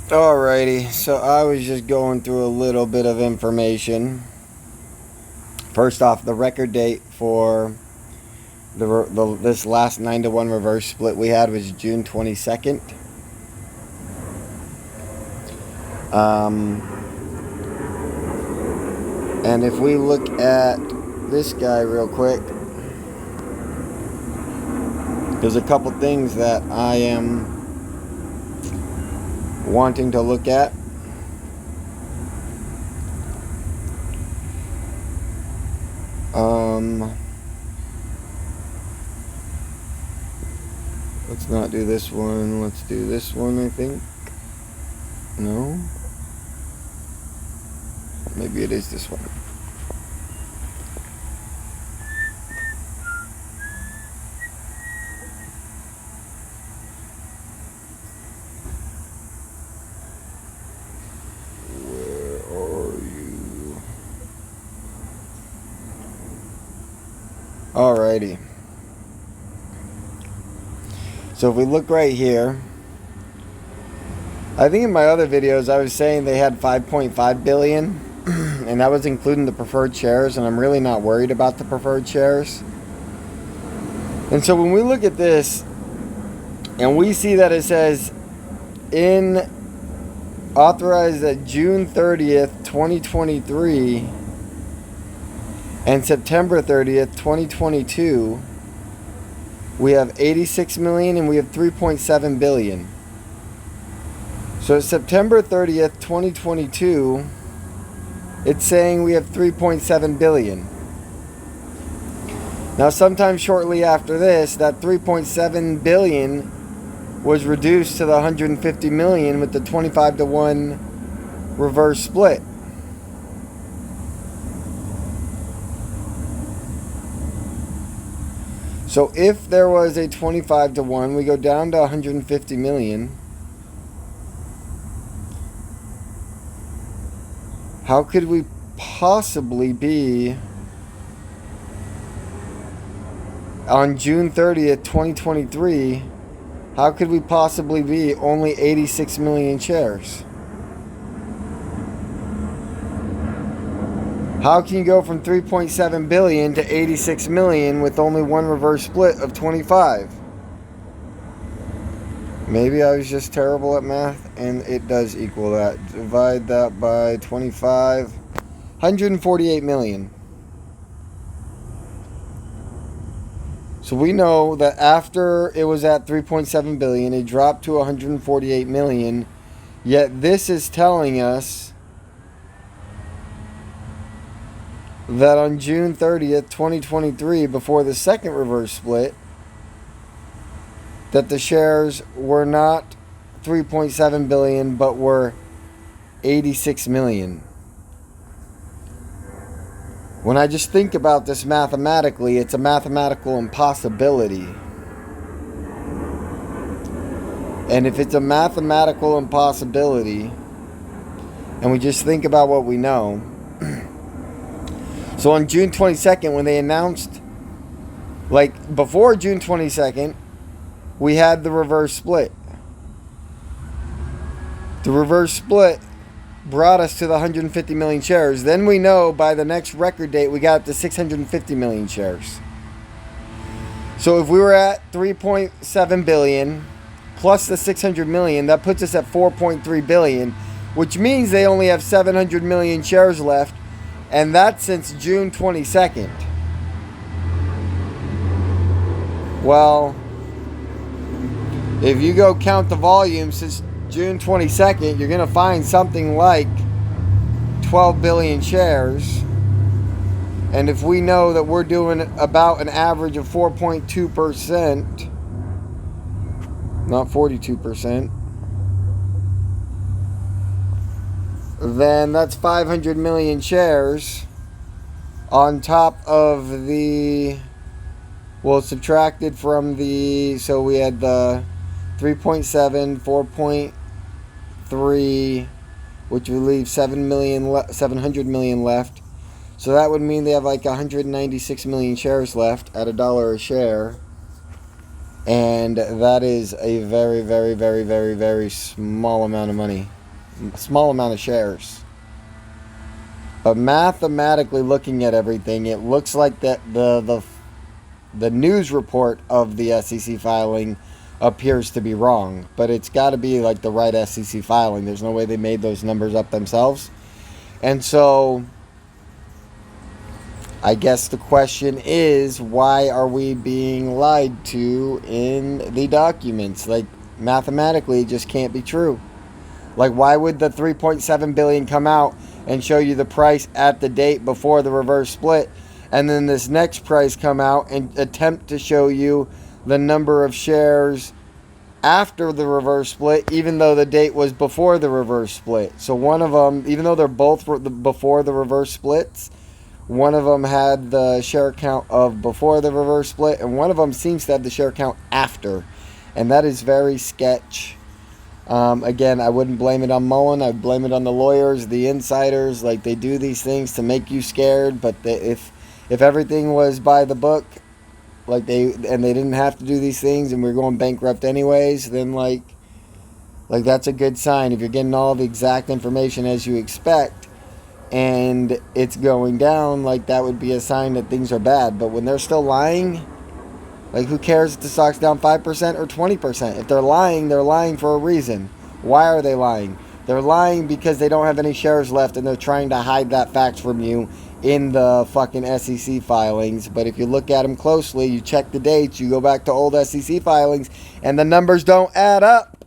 Alrighty, so I was just going through a little bit of information. First off, the record date for this last 9-to-1 reverse split we had was June 22nd. And if we look at this guy real quick, there's a couple things that I am wanting to look at. Let's not do this one. Let's do this one, I think. No? Maybe it is this one. Where are you? Alrighty. So if we look right here, I think in my other videos I was saying they had 5.5 billion and that was including the preferred shares, and I'm really not worried about the preferred shares. And so when we look at this and we see that it says authorized at June 30th, 2023 and September 30th, 2022, we have 86 million and we have 3.7 billion. So September 30th, 2022, it's saying we have 3.7 billion. Now, sometime shortly after this, that 3.7 billion was reduced to the 150 million with the 25-to-1 reverse split. So if there was a 25-to-1, we go down to 150 million. How could we possibly be on June 30th, 2023? How could we possibly be only 86 million shares? How can you go from 3.7 billion to 86 million with only one reverse split of 25? Maybe I was just terrible at math, and it does equal that. Divide that by 25. 148 million. So we know that after it was at 3.7 billion, it dropped to 148 million. Yet this is telling us that on June 30th, 2023, before the second reverse split, that the shares were not 3.7 billion, but were 86 million. When I just think about this mathematically, it's a mathematical impossibility. And if it's a mathematical impossibility, and we just think about what we know, so on June 22nd, when they announced, like before June 22nd, we had the reverse split. The reverse split brought us to the 150 million shares. Then we know by the next record date, we got to 650 million shares. So if we were at 3.7 billion plus the 600 million, that puts us at 4.3 billion, which means they only have 700 million shares left. And that's since June 22nd. Well, if you go count the volume since June 22nd, you're going to find something like 12 billion shares. And if we know that we're doing about an average of 4.2%, not 42%, then that's 500 million shares on top of the, well, subtracted from the, so we had the 3.7, 4.3, which would leave 700 million left. So that would mean they have like 196 million shares left at $1 a share. And that is a very, very, very, very, very small amount of money. small amount of shares. But mathematically looking at everything, it looks like that the news report of the SEC filing appears to be wrong. But it's got to be like the right SEC filing. There's no way they made those numbers up themselves. And so I guess the question is, why are we being lied to in the documents? Like, mathematically, it just can't be true. Like, why would the 3.7 billion come out and show you the price at the date before the reverse split, and then this next price come out and attempt to show you the number of shares after the reverse split, even though the date was before the reverse split? So one of them, even though they're both before the reverse splits, one of them had the share count of before the reverse split, and one of them seems to have the share count after. And that is very sketch. Again, I wouldn't blame it on Mullen. I'd blame it on the lawyers, the insiders. Like, they do these things to make you scared. But if everything was by the book, like they didn't have to do these things, and we're going bankrupt anyways, then like that's a good sign. If you're getting all the exact information as you expect, and it's going down, like, that would be a sign that things are bad. But when they're still lying, like, who cares if the stock's down 5% or 20%? If they're lying for a reason. Why are they lying? They're lying because they don't have any shares left, and they're trying to hide that fact from you in the fucking SEC filings. But if you look at them closely, you check the dates, you go back to old SEC filings, and the numbers don't add up.